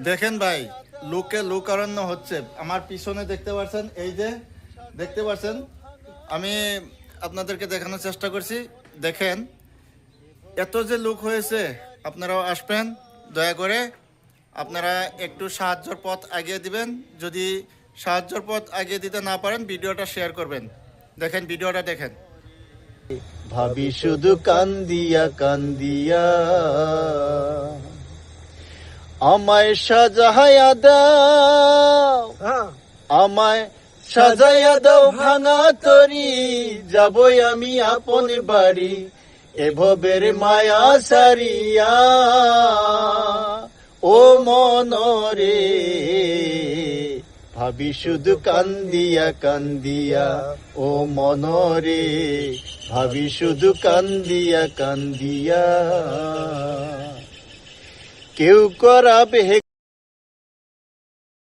দেখেন ভাই, লোকে লোকারণ্য হচ্ছে। আমার পিছনে দেখতে পাচ্ছেন, এই যে দেখতে পাচ্ছেন, আমি আপনাদেরকে দেখানোর চেষ্টা করছি। দেখেন, এত যে লোক হয়েছে, আপনারাও আসবেন। দয়া করে আপনারা একটু সাহায্যের পথ আগিয়ে দিবেন। যদি সাহায্যের পথ আগিয়ে দিতে না পারেন, ভিডিওটা শেয়ার করবেন। দেখেন, ভিডিওটা দেখেন। ভাবি শুধু কান্দিয়া কান্দিয়া, আমায় সাজায়া দাও, আমায় সাজায়া দাও ভাঙা তরি, যাবই আমি আপন বাড়ি এভবের মায়া সারিয়া। ও মনরে ভাবি শুধু কান্দিয়া কান্দিয়া, ও মনরে ভাবি শুধু কান্দিয়া কান্দিয়া। কেউ করাবে